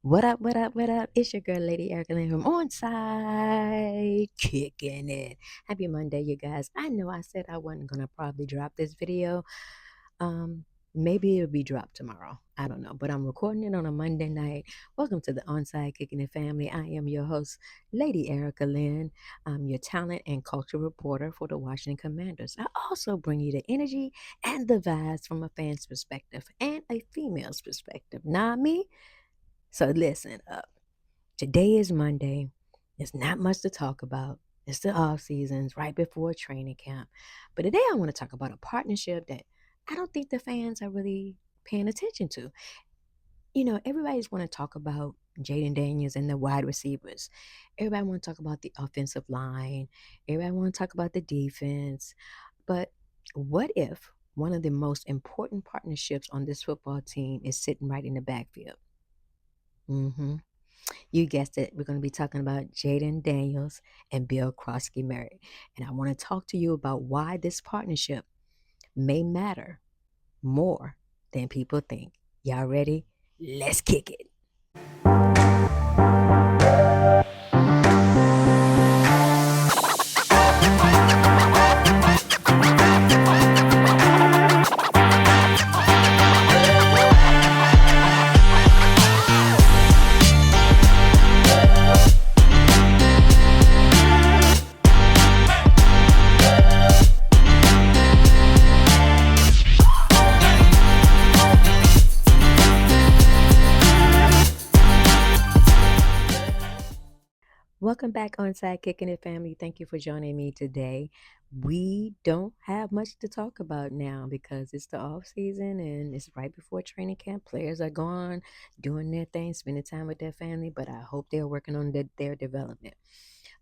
What up, what up, what up? It's your girl, Lady Erica Lynn from Onside Kicking It. Happy Monday, you guys. I know I said I wasn't going to probably drop this video. Um, Maybe it'll be dropped tomorrow. I don't know, but I'm recording it on a Monday night. Welcome to the Onside Kicking It family. I am your host, Lady Erica Lynn. I'm your talent and culture reporter for the Washington Commanders. I also bring you the energy and the vibes from a fan's perspective and a female's perspective. Not me. So listen up. Today is Monday. There's not much to talk about. It's the off seasons right before training camp. But today I want to talk about a partnership that I don't think the fans are really paying attention to. Everybody's want to talk about Jaden Daniels and the wide receivers. Everybody want to talk about the offensive line. Everybody want to talk about the defense. But what if one of the most important partnerships on this football team is sitting right in the backfield? Mm-hmm. You guessed it. We're going to be talking about Jaden Daniels and Bill Krosky Merritt. And I want to talk to you about why this partnership may matter more than people think. Y'all ready? Let's kick it. Welcome back on Side Kicking It family. Thank you for joining me today. We don't have much to talk about now because it's the off season and it's right before training camp. Players are gone, doing their thing, spending time with their family, but I hope they're working on their development.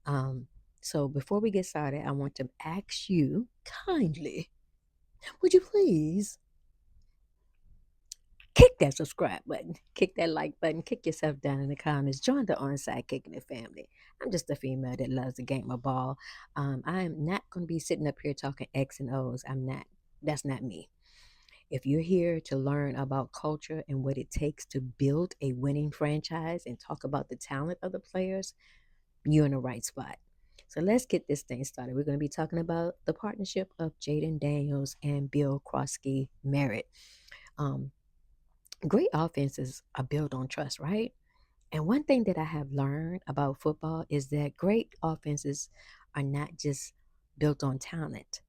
Um, so before we get started, I want to ask you kindly, would you please kick that subscribe button, kick that like button, kick yourself down in the comments, join the Onside Kicking It family. I'm just a female that loves the game of ball. I am not going to be sitting up here talking X and O's. I'm not. That's not me. If you're here to learn about culture and what it takes to build a winning franchise and talk about the talent of the players, you're in the right spot. So let's get this thing started. We're going to be talking about the partnership of Jaden Daniels and Bill Krosky Merritt. Um, Great offenses are built on trust, right? And one thing that I have learned about football is that great offenses are not just built on talent,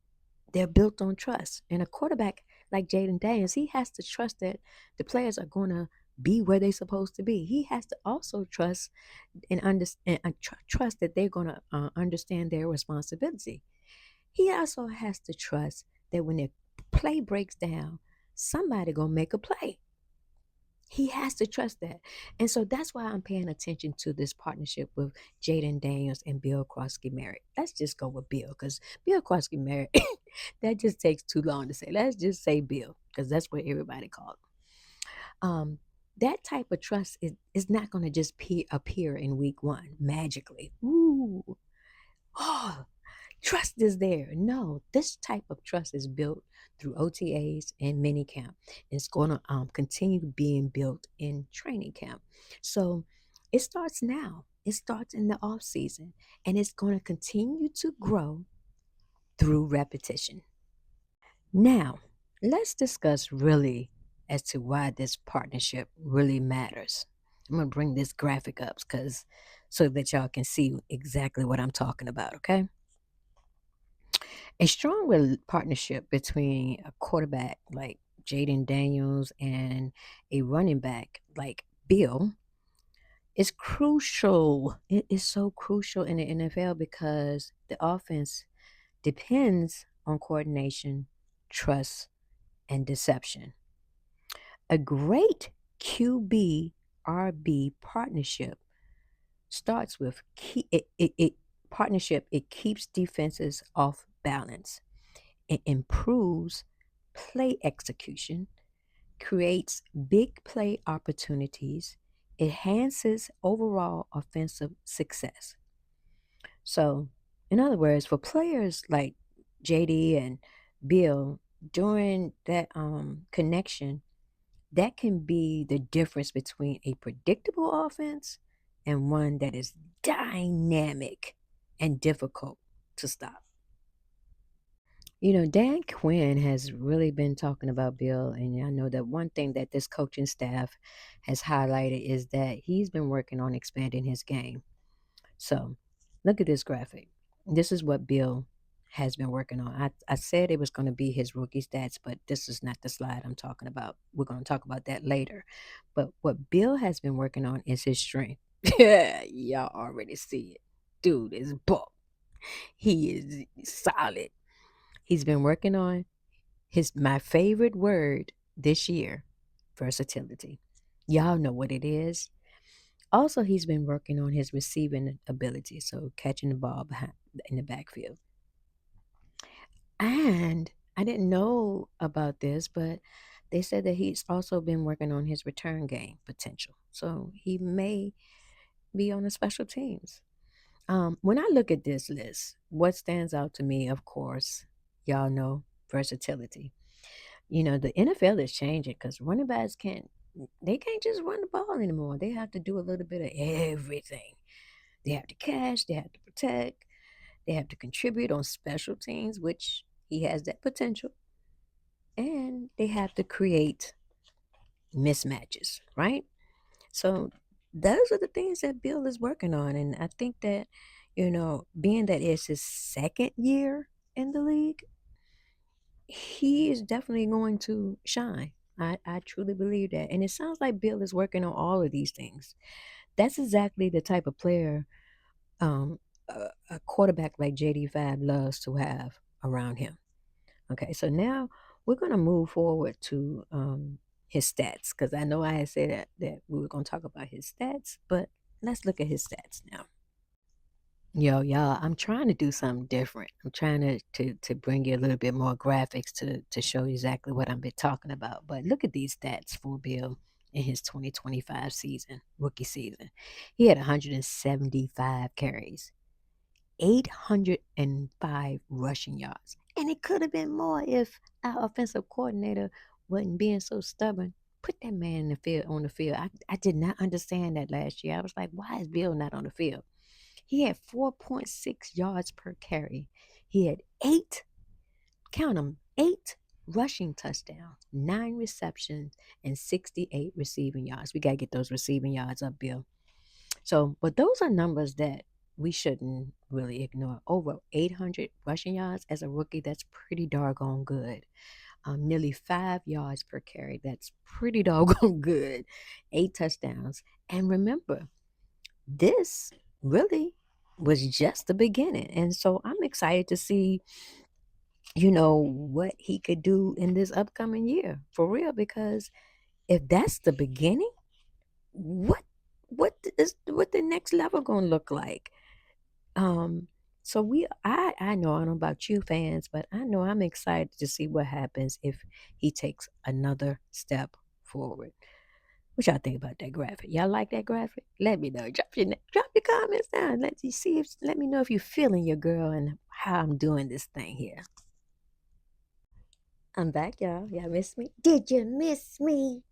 they're built on trust. And a quarterback like Jaden Daniels, he has to trust that the players are going to be where they're supposed to be. He has to also trust and understand, trust that they're going to understand their responsibility. He also has to trust that when their play breaks down, somebody going to make a play. He has to trust that. And so that's why I'm paying attention to this partnership with Jaden Daniels and Bill Krosky Merritt. Let's just go with Bill because Bill Krosky Merritt, that just takes too long to say. Let's just say Bill because that's what everybody calls him. That type of trust is not going to just appear in week one magically. Ooh, oh, trust is there. No, this type of trust is built through OTAs and minicamp. It's going to continue being built in training camp. So it starts now. It starts in the off season, and it's going to continue to grow through repetition. Now, let's discuss really as to why this partnership really matters. I'm going to bring this graphic up because so that y'all can see exactly what I'm talking about, okay? A strong partnership between a quarterback like Jaden Daniels and a running back like Bill is crucial. It is so crucial in the NFL because the offense depends on coordination, trust, and deception. A great QB RB partnership starts with partnership. It keeps defenses off balance. It improves play execution, creates big play opportunities, enhances overall offensive success. So, in other words, for players like JD and Bill, during that connection, That can be the difference between a predictable offense and one that is dynamic and difficult to stop. Dan Quinn has really been talking about Bill, and I know that one thing that this coaching staff has highlighted is that he's been working on expanding his game. So, look at this graphic. This is what Bill has been working on. I said it was going to be his rookie stats, but this is not the slide I'm talking about. We're going to talk about that later. But what Bill has been working on is his strength. Yeah, y'all already see it. Dude is buck. He is solid. He's been working on his my favorite word this year, versatility. Y'all know what it is. Also, he's been working on his receiving ability, so catching the ball behind in the backfield. And I didn't know about this, but they said that he's also been working on his return game potential. So he may be on the special teams. When I look at this list, what stands out to me, of course, y'all know versatility. The NFL is changing because running backs they can't just run the ball anymore. They have to do a little bit of everything. They have to catch, they have to protect, they have to contribute on special teams, which he has that potential, and they have to create mismatches, right? So those are the things that Bill is working on. And I think that, being that it's his second year in the league, he is definitely going to shine. I truly believe that. And it sounds like Bill is working on all of these things. That's exactly the type of player a quarterback like JD5 loves to have around him. Okay, so now we're going to move forward to his stats because I know I had said that we were going to talk about his stats, but let's look at his stats now. Yo, y'all, I'm trying to do something different. I'm trying to bring you a little bit more graphics to show you exactly what I've been talking about. But look at these stats for Bill in his 2025 season, rookie season. He had 175 carries, 805 rushing yards. And it could have been more if our offensive coordinator wasn't being so stubborn. Put that man in the field on the field. I did not understand that last year. I was like, why is Bill not on the field? He had 4.6 yards per carry. He had count them, eight rushing touchdowns, nine receptions, and 68 receiving yards. We got to get those receiving yards up, Bill. So, but those are numbers that we shouldn't really ignore. Over 800 rushing yards as a rookie, that's pretty doggone good. Nearly 5 yards per carry, that's pretty doggone good. Eight touchdowns. And remember, this really was just the beginning. And so I'm excited to see, what he could do in this upcoming year for real, because if that's the beginning, what what the next level gonna look like? Um, so I know I don't know about you fans, but I know I'm excited to see what happens if he takes another step forward. What y'all think about that graphic? Y'all like that graphic? Let me know. Drop your comments down. Let me know if you're feeling your girl and how I'm doing this thing here. I'm back, y'all. Y'all miss me? Did you miss me?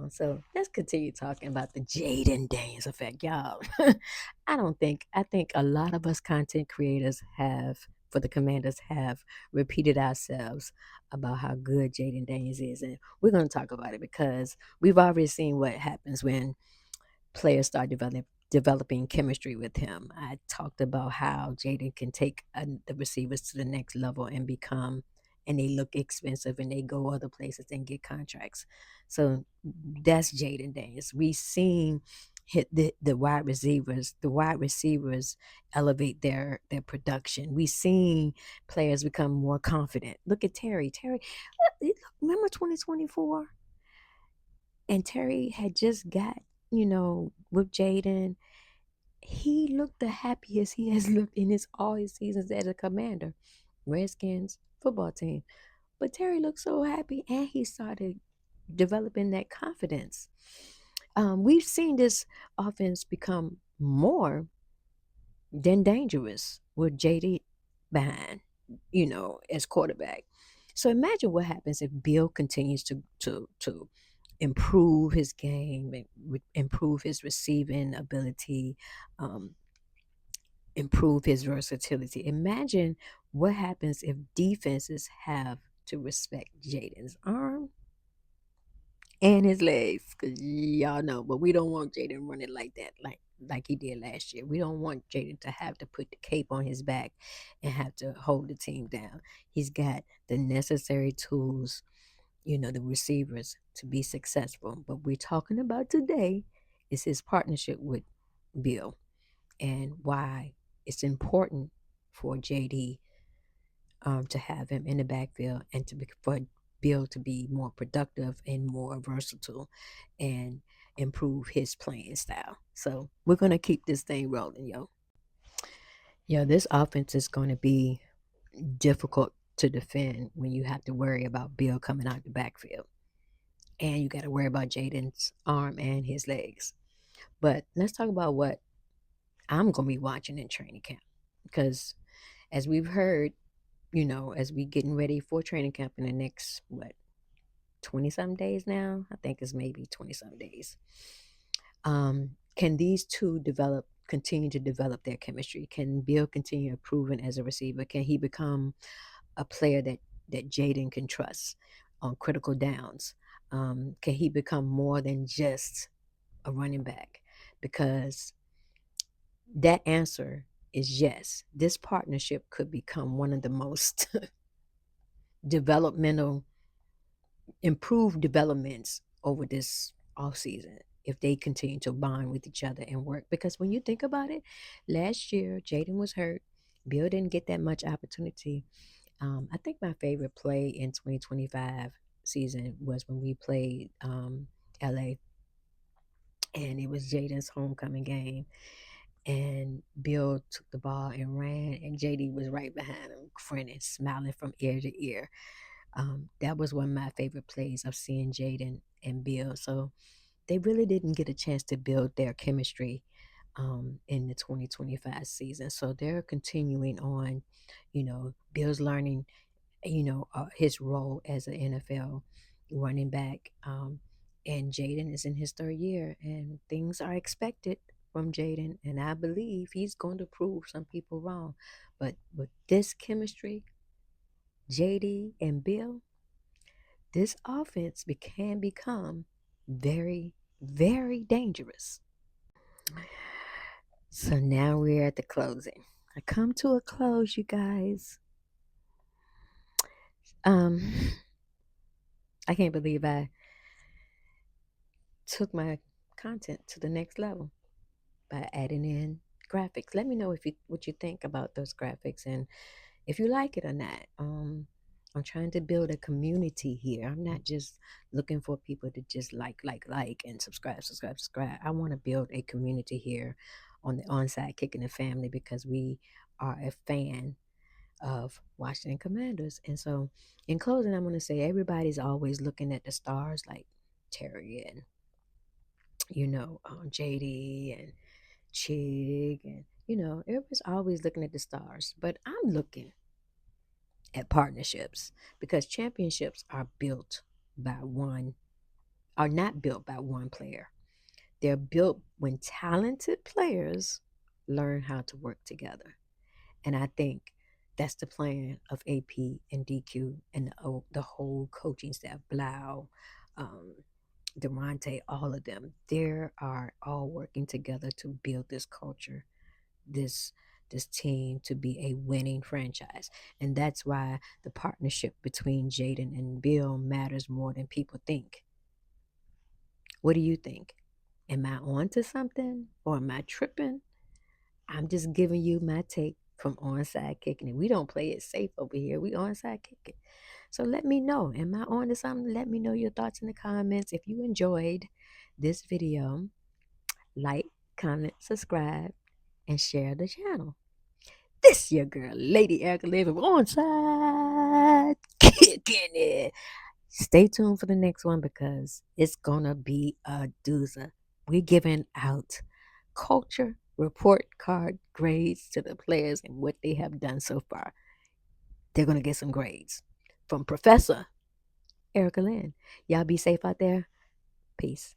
So let's continue talking about the Jaden Daniels effect, y'all. I think a lot of us content creators for the Commanders have repeated ourselves about how good Jaden Daniels is, and we're going to talk about it because we've already seen what happens when players start developing chemistry with him. I talked about how Jaden can take the receivers to the next level and they look expensive and they go other places and get contracts. So that's Jaden Daniels. We seen hit the wide receivers elevate their production. We seen players become more confident. Look at Terry. Remember 2024? And Terry had just got, with Jaden. He looked the happiest he has looked in all his seasons as a commander. Redskins football team. But Terry looked so happy and he started developing that confidence. We've seen this offense become more than dangerous with JD behind, as quarterback. So imagine what happens if Bill continues to improve his game, improve his receiving ability, um, improve his versatility. Imagine what happens if defenses have to respect Jaden's arm and his legs, because y'all know, but we don't want Jaden running like that, like he did last year. We don't want Jaden to have to put the cape on his back and have to hold the team down. He's got the necessary tools, the receivers to be successful. But we're talking about today is his partnership with Bill and why it's important for JD to have him in the backfield and for Bill to be more productive and more versatile and improve his playing style. So we're gonna keep this thing rolling, yo. Yo, this offense is gonna be difficult to defend when you have to worry about Bill coming out the backfield. And you got to worry about Jaden's arm and his legs. But let's talk about what I'm going to be watching in training camp. Because as we've heard, as we getting ready for training camp in the next, 20 some days now? I think it's maybe 20 some days. Can these two continue to develop their chemistry? Can Bill continue improving as a receiver? Can he become a player that Jaden can trust on critical downs? Can he become more than just a running back? Because that answer is yes. This partnership could become one of the most developmental, improved developments over this off season if they continue to bond with each other and work. Because when you think about it, last year Jaden was hurt. Bill didn't get that much opportunity. I think my favorite play in 2025 season was when we played LA, and it was Jaden's homecoming game. And Bill took the ball and ran, and JD was right behind him, grinning, smiling from ear to ear. That was one of my favorite plays of seeing Jaden and Bill. So they really didn't get a chance to build their chemistry in the 2025 season. So they're continuing on, Bill's learning his role as an NFL running back. And Jaden is in his third year, and things are expected from Jaden. And I believe he's going to prove some people wrong. But with this chemistry, JD and Bill, this offense can become very, very dangerous. So now we're at the closing. I come to a close, you guys. Um, I can't believe I took my content to the next level by adding in graphics. Let me know what you think about those graphics and if you like it or not. I'm trying to build a community here. I'm not just looking for people to just like, and subscribe. I want to build a community here on the Onside Kicking the Family because we are a fan of Washington Commanders. And so, in closing, I'm going to say everybody's always looking at the stars like Terry and JD and Chig, and everybody's always looking at the stars. But I'm looking at partnerships because championships are not built by one player. They're built when talented players learn how to work together. And I think that's the plan of AP and DQ and the whole coaching staff, Blau, um, Demonte, all of them. They are all working together to build this culture, this this team to be a winning franchise. And that's why the partnership between Jaden and Bill matters more than people think. What do you think? Am I on to something or am I tripping? I'm just giving you my take from onside kicking it. We don't play it safe over here. We onside kicking. So let me know. Am I on to something? Let me know your thoughts in the comments. If you enjoyed this video, like, comment, subscribe, and share the channel. This your girl, Lady Erica living onside kicking it. Stay tuned for the next one because it's gonna be a doozer. We're giving out culture report card grades to the players and what they have done so far. They're gonna get some grades from Professor Erica Lynn. Y'all be safe out there. Peace.